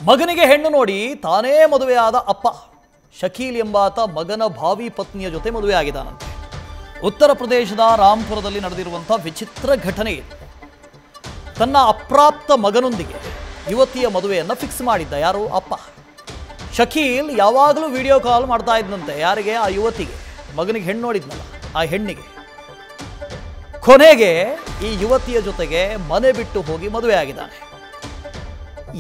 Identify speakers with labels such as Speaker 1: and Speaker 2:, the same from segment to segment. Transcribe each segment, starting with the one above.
Speaker 1: ಮಗನಿಗೆ ಹೆಣ್ಣು ನೋಡಿ ತಾನೇ ಮದುವೆಯಾದ ಅಪ್ಪ ಶಕೀಲ್ ಎಂಬಾತ ಮಗನ ಭಾವಿ ಪತ್ನಿಯ ಜೊತೆ ಮದುವೆಯಾಗಿದ್ದಾನಂತೆ. ಉತ್ತರ ಪ್ರದೇಶದ ರಾಂಪುರದಲ್ಲಿ ನಡೆದಿರುವಂಥ ವಿಚಿತ್ರ ಘಟನೆ ಇದು. ತನ್ನ ಅಪ್ರಾಪ್ತ ಮಗನೊಂದಿಗೆ ಯುವತಿಯ ಮದುವೆಯನ್ನು ಫಿಕ್ಸ್ ಮಾಡಿದ್ದ ಯಾರು? ಅಪ್ಪ. ಶಕೀಲ್ ಯಾವಾಗಲೂ ವಿಡಿಯೋ ಕಾಲ್ ಮಾಡ್ತಾ ಇದ್ದಂತೆ. ಯಾರಿಗೆ? ಆ ಯುವತಿಗೆ. ಮಗನಿಗೆ ಹೆಣ್ಣು ನೋಡಿದ್ನಲ್ಲ ಆ ಹೆಣ್ಣಿಗೆ. ಕೊನೆಗೆ ಈ ಯುವತಿಯ ಜೊತೆಗೆ ಮನೆ ಬಿಟ್ಟು ಹೋಗಿ ಮದುವೆಯಾಗಿದ್ದಾನೆ.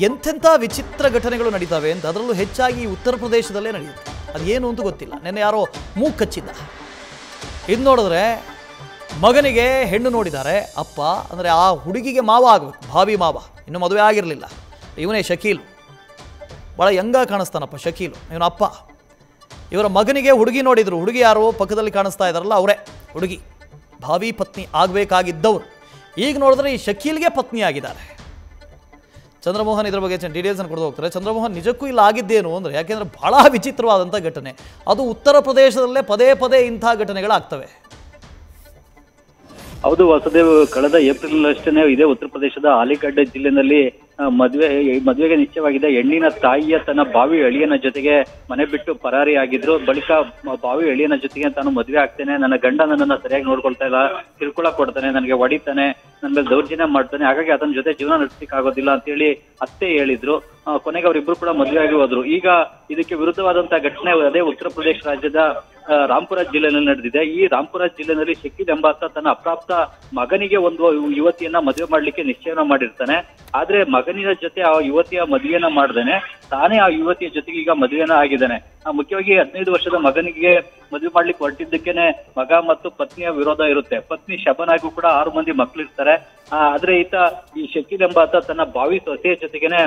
Speaker 1: ಎಂತೆಂಥ ವಿಚಿತ್ರ ಘಟನೆಗಳು ನಡೀತವೆ ಅಂತ, ಅದರಲ್ಲೂ ಹೆಚ್ಚಾಗಿ ಉತ್ತರ ಪ್ರದೇಶದಲ್ಲೇ ನಡೆಯುತ್ತೆ. ಅದೇನು ಅಂತ ಗೊತ್ತಿಲ್ಲ. ನೆನ್ನೆ ಯಾರೋ ಮೂಗು ಕಚ್ಚಿದ್ದ. ಇದು ನೋಡಿದ್ರೆ ಮಗನಿಗೆ ಹೆಣ್ಣು ನೋಡಿದ್ದಾರೆ ಅಪ್ಪ. ಅಂದರೆ ಆ ಹುಡುಗಿಗೆ ಮಾವ ಆಗಬೇಕು, ಭಾವಿ ಮಾವ. ಇನ್ನೂ ಮದುವೆ ಆಗಿರಲಿಲ್ಲ. ಇವನೇ ಶಕೀಲ್. ಭಾಳ ಯಂಗಾಗಿ ಕಾಣಿಸ್ತಾನಪ್ಪ ಶಕೀಲು, ಇವನ ಅಪ್ಪ. ಇವರ ಮಗನಿಗೆ ಹುಡುಗಿ ನೋಡಿದರು. ಹುಡುಗಿ ಯಾರು? ಪಕ್ಕದಲ್ಲಿ ಕಾಣಿಸ್ತಾ ಇದ್ದಾರಲ್ಲ ಅವರೇ ಹುಡುಗಿ, ಭಾವಿ ಪತ್ನಿ ಆಗಬೇಕಾಗಿದ್ದವರು. ಈಗ ನೋಡಿದ್ರೆ ಈ ಶಕೀಲ್ಗೆ ಪತ್ನಿ ಆಗಿದ್ದಾರೆ. ಚಂದ್ರಮೋಹನ್ ಇದ್ರ ಬಗ್ಗೆ ಡೀಟೇಲ್ಸನ್ನು ಕೊಡ್ದು ಹೋಗ್ತಾರೆ. ಚಂದ್ರಮೋಹನ್, ನಿಜಕ್ಕೂ ಇಲ್ಲ ಆಗಿದ್ದೇನು ಅಂದರೆ, ಯಾಕೆಂದರೆ ಬಹಳ ವಿಚಿತ್ರವಾದಂಥ ಘಟನೆ ಅದು. ಉತ್ತರ ಪ್ರದೇಶದಲ್ಲೇ ಪದೇ ಪದೇ ಇಂಥ ಘಟನೆಗಳಾಗ್ತವೆ.
Speaker 2: ಹೌದು ವಾಸುದೇವ್, ಕಳೆದ ಏಪ್ರಿಲ್ ಅಷ್ಟೇ ಇದೇ ಉತ್ತರ ಪ್ರದೇಶದ ಅಲಿಗಢ ಜಿಲ್ಲೆಯಲ್ಲಿ ಮದುವೆಗೆ ನಿಶ್ಚಯವಾಗಿದೆ. ಹೆಣ್ಣಿನ ತಾಯಿಯ ತನ್ನ ಬಾವಿ ಅಳಿಯನ ಜೊತೆಗೆ ಮನೆ ಬಿಟ್ಟು ಪರಾರಿಯಾಗಿದ್ರು. ಬಳಿಕ ಬಾವಿ ಅಳಿಯನ ಜೊತೆಗೆ ತಾನು ಮದುವೆ ಆಗ್ತೇನೆ, ನನ್ನ ಗಂಡ ನನ್ನನ್ನು ಸರಿಯಾಗಿ ನೋಡ್ಕೊಳ್ತಾ ಇಲ್ಲ, ಕಿರುಕುಳ ಕೊಡ್ತಾನೆ, ನನಗೆ ಹೊಡಿತಾನೆ, ನನ್ನ ಮೇಲೆ ದೌರ್ಜನ್ಯ ಮಾಡ್ತಾನೆ, ಹಾಗಾಗಿ ಆತನ ಜೊತೆ ಜೀವನ ನಡೆಸಲಿಕ್ಕೆ ಆಗೋದಿಲ್ಲ ಅಂತ ಹೇಳಿ ಅತ್ತೆ ಹೇಳಿದ್ರು. ಕೊನೆಗೆ ಅವರಿಬ್ರು ಕೂಡ ಮದುವೆಯಾಗಿ ಹೋದ್ರು. ಈಗ ಇದಕ್ಕೆ ವಿರುದ್ಧವಾದಂತಹ ಘಟನೆ ಅದೇ ಉತ್ತರ ಪ್ರದೇಶ ರಾಜ್ಯದ ರಾಂಪುರ ಜಿಲ್ಲೆಯಲ್ಲಿ ನಡೆದಿದೆ. ಈ ರಾಂಪುರ ಜಿಲ್ಲೆಯಲ್ಲಿ ಶಕೀಲ್ ಎಂಬಾತ ತನ್ನ ಅಪ್ರಾಪ್ತ ಮಗನಿಗೆ ಒಂದು ಯುವತಿಯನ್ನ ಮದುವೆ ಮಾಡ್ಲಿಕ್ಕೆ ನಿಶ್ಚಯನ ಮಾಡಿರ್ತಾನೆ. ಆದ್ರೆ ಮಗನಿನ ಜೊತೆ ಆ ಯುವತಿಯ ಮದುವೆಯನ್ನ ಮಾಡ್ದೇನೆ ತಾನೇ ಆ ಯುವತಿಯ ಜೊತೆಗೆ ಈಗ ಮದುವೆನ ಆಗಿದ್ದಾನೆ. ಮುಖ್ಯವಾಗಿ 15 ವರ್ಷದ ಮಗನಿಗೆ ಮದುವೆ ಮಾಡ್ಲಿಕ್ಕೆ ಹೊರಟಿದ್ದಕ್ಕೇನೆ ಮಗ ಮತ್ತು ಪತ್ನಿಯ ವಿರೋಧ ಇರುತ್ತೆ. ಪತ್ನಿ ಶಬನಾಗೂ ಕೂಡ 6 ಮಂದಿ ಮಕ್ಕಳಿರ್ತಾರೆ. ಆದ್ರೆ ಈ ಶಕೀಲ್ ಎಂಬಾತ ತನ್ನ ಭಾವಿ ಸೊಸೆಯ ಜೊತೆಗೇನೆ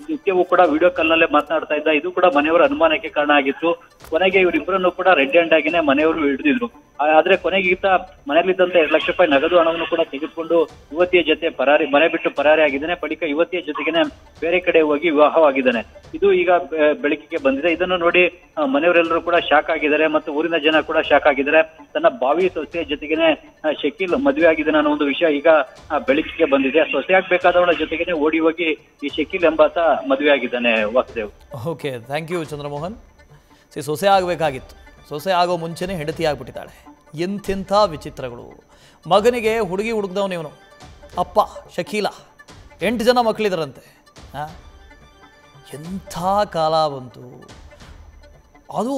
Speaker 2: ನಿತ್ಯವೂ ಕೂಡ ವಿಡಿಯೋ ಕಾಲ್ ನಲ್ಲೇ ಮಾತನಾಡ್ತಾ ಇದ್ದ. ಇದು ಕೂಡ ಮನೆಯವರ ಅನುಮಾನಕ್ಕೆ ಕಾರಣ ಆಗಿತ್ತು. ಕೊನೆಗೆ ಇವರಿಬ್ಬರನ್ನು ಕೂಡ ರೆಡ್ ಹ್ಯಾಂಡ್ ಆಗಿನೇ ಮನೆಯವರು ಹಿಡಿದಿದ್ರು. ಆದ್ರೆ ಕೊನೆಗೆ ಈತ ಮನೆಯಲ್ಲಿದ್ದಂತ 2 ಲಕ್ಷ ರೂಪಾಯಿ ನಗದು ಹಣವನ್ನು ಕೂಡ ತೆಗೆದುಕೊಂಡು ಯುವತಿಯ ಜೊತೆ ಮನೆ ಬಿಟ್ಟು ಪರಾರಿ ಆಗಿದ್ದಾನೆ. ಬಳಿಕ ಯುವತಿಯ ಜೊತೆಗೇನೆ ಬೇರೆ ಕಡೆ ಹೋಗಿ ವಿವಾಹವಾಗಿದ್ದಾನೆ. ಇದು ಈಗ ಬೆಳಕಿಗೆ ಬಂದಿದೆ. ಇದನ್ನು ನೋಡಿ ಮನೆಯವರೆಲ್ಲರೂ ಕೂಡ ಶಾಕ್ ಆಗಿದ್ದಾರೆ ಮತ್ತು ಊರಿನ ಜನ ಕೂಡ ಶಾಕ್ ಆಗಿದ್ದಾರೆ. ತನ್ನ ಭಾವಿ ಸೊಸೆಯ ಜೊತೆಗೇನೆ ಶಕೀಲ್ ಮದುವೆ ಆಗಿದ್ದಾನೆ ಅನ್ನೋ ಒಂದು ವಿಷಯ ಈಗ ಬೆಳಕಿಗೆ ಬಂದಿದೆ. ಸೊಸೆ ಆಗ್ಬೇಕಾದವಳ ಜೊತೆಗೇನೆ ಓಡಿ ಹೋಗಿ ಈ ಶಕೀಲ್ ಎಂಬಾತ ಮದುವೆ ಆಗಿದ್ದಾನೆ. Vasudev,
Speaker 1: okay, thank you Chandramohan. ಸೊಸೆ ಆಗಬೇಕಾಗಿತ್ತು, ಸೊಸೆ ಆಗೋ ಮುಂಚೆನೇ ಹೆಂಡತಿ ಆಗಿಬಿಟ್ಟಿದ್ದಾಳೆ. ಎಂತೆಂಥ ವಿಚಿತ್ರಗಳು. ಮಗನಿಗೆ ಹುಡುಗಿ ಹುಡುಕ್ದವನು ಇವನು ಅಪ್ಪ ಶಕೀಲ. 8 ಜನ ಮಕ್ಕಳಿದ್ರಂತೆ. ಎಂಥ ಕಾಲ ಬಂತು. ಅದು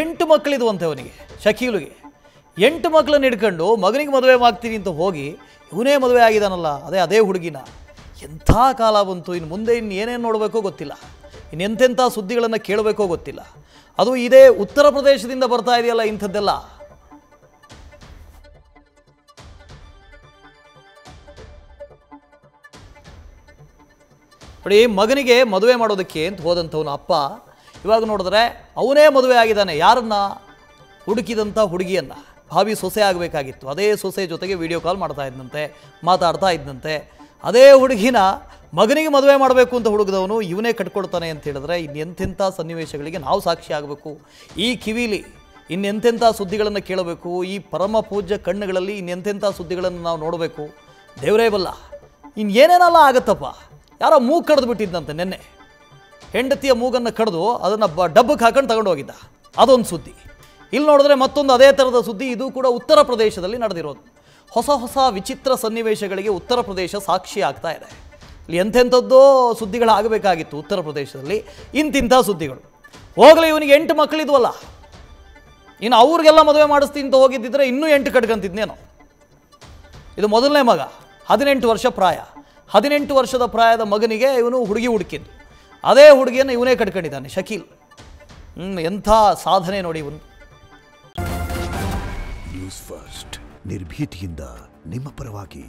Speaker 1: 8 ಮಕ್ಕಳಿದ್ವಂತೆ ಅವನಿಗೆ, ಶಕೀಲಿಗೆ. 8 ಮಕ್ಕಳನ್ನ ಹಿಡ್ಕೊಂಡು ಮಗನಿಗೆ ಮದುವೆ ಮಾಡ್ತೀನಿ ಅಂತ ಹೋಗಿ ಇವನೇ ಮದುವೆ ಆಗಿದ್ದಾನಲ್ಲ, ಅದೇ ಹುಡುಗಿನ. ಎಂಥ ಕಾಲ ಬಂತು. ಇನ್ನು ಮುಂದೆ ಏನೇನು ನೋಡಬೇಕೋ ಗೊತ್ತಿಲ್ಲ, ಇನ್ನೆಂತೆಂಥ ಸುದ್ದಿಗಳನ್ನು ಕೇಳಬೇಕೋ ಗೊತ್ತಿಲ್ಲ. ಅದು ಇದೇ ಉತ್ತರ ಪ್ರದೇಶದಿಂದ ಬರ್ತಾ ಇದೆಯಲ್ಲ ಇಂಥದ್ದೆಲ್ಲ. ನೋಡಿ, ಮಗನಿಗೆ ಮದುವೆ ಮಾಡೋದಕ್ಕೆ ಅಂತ ಹೋದಂಥವನು ಅಪ್ಪ ಇವಾಗ ನೋಡಿದ್ರೆ ಅವನೇ ಮದುವೆ ಆಗಿದ್ದಾನೆ. ಯಾರನ್ನ? ಹುಡುಕಿದಂಥ ಹುಡುಗಿಯನ್ನು, ಭಾವಿ ಸೊಸೆ ಆಗಬೇಕಾಗಿತ್ತು. ಅದೇ ಸೊಸೆ ಜೊತೆಗೆ ವಿಡಿಯೋ ಕಾಲ್ ಮಾಡ್ತಾ ಇದ್ದಂತೆ, ಮಾತಾಡ್ತಾ ಇದ್ದಂತೆ. ಅದೇ ಹುಡುಗಿನ ಮಗನಿಗೆ ಮದುವೆ ಮಾಡಬೇಕು ಅಂತ ಹುಡುಗದವನು ಇವನೇ ಕಟ್ಕೊಡ್ತಾನೆ ಅಂತ ಹೇಳಿದ್ರೆ ಇನ್ನೆಂತೆಂಥ ಸನ್ನಿವೇಶಗಳಿಗೆ ನಾವು ಸಾಕ್ಷಿ ಆಗಬೇಕು. ಈ ಕಿವಿಲಿ ಇನ್ನೆಂತೆಂಥ ಸುದ್ದಿಗಳನ್ನು ಕೇಳಬೇಕು. ಈ ಪರಮ ಪೂಜ್ಯ ಕಣ್ಣುಗಳಲ್ಲಿ ಇನ್ನೆಂತೆಂಥ ಸುದ್ದಿಗಳನ್ನು ನಾವು ನೋಡಬೇಕು. ದೇವರೇ ಬಲ್ಲ. ಇನ್ನೇನೇನೆಲ್ಲ ಆಗುತ್ತಪ್ಪ. ಯಾರೋ ಮೂಗು ಕಡ್ದು ಬಿಟ್ಟಿದ್ದಂತೆ ನೆನ್ನೆ. ಹೆಂಡತಿಯ ಮೂಗನ್ನು ಕಡ್ದು ಅದನ್ನು ಡಬ್ಬಕ್ಕೆ ಹಾಕೊಂಡು ತಗೊಂಡು ಹೋಗಿದ್ದ. ಅದೊಂದು ಸುದ್ದಿ. ಇಲ್ಲಿ ನೋಡಿದ್ರೆ ಮತ್ತೊಂದು ಅದೇ ಥರದ ಸುದ್ದಿ. ಇದು ಕೂಡ ಉತ್ತರ ಪ್ರದೇಶದಲ್ಲಿ ನಡೆದಿರೋದು. ಹೊಸ ವಿಚಿತ್ರ ಸನ್ನಿವೇಶಗಳಿಗೆ ಉತ್ತರ ಪ್ರದೇಶ ಸಾಕ್ಷಿ ಆಗ್ತಾ ಇದೆ. ಇಲ್ಲಿ ಎಂತೆಂಥದ್ದೋ ಸುದ್ದಿಗಳಾಗಬೇಕಾಗಿತ್ತು ಉತ್ತರ ಪ್ರದೇಶದಲ್ಲಿ. ಇಂತಿಂಥ ಸುದ್ದಿಗಳು. ಹೋಗಲಿ, ಇವನಿಗೆ 8 ಮಕ್ಕಳಿದ್ವಲ್ಲ, ಇನ್ನು ಅವ್ರಿಗೆಲ್ಲ ಮದುವೆ ಮಾಡಿಸ್ತೀನಿ ಅಂತ ಹೋಗಿದ್ದಿದ್ರೆ ಇನ್ನೂ 8 ಕಟ್ಕೊಂತಿದ್ನೇನೋ. ಇದು ಮೊದಲನೇ ಮಗ, 18 ವರ್ಷ ಪ್ರಾಯ. 18 ವರ್ಷದ ಪ್ರಾಯದ ಮಗನಿಗೆ ಇವನು ಹುಡುಗಿ ಹುಡುಕಿದ್ದು. ಅದೇ ಹುಡುಗಿಯನ್ನು ಇವನೇ ಕಟ್ಕೊಂಡಿದ್ದಾನೆ ಶಕೀಲ್. ಎಂಥ ಸಾಧನೆ ನೋಡಿ ಇವನು.
Speaker 3: ನ್ಯೂಸ್ ಫಸ್ಟ್, ನಿರ್ಭೀತಿಯಿಂದ ನಿಮ್ಮ ಪರವಾಗಿ.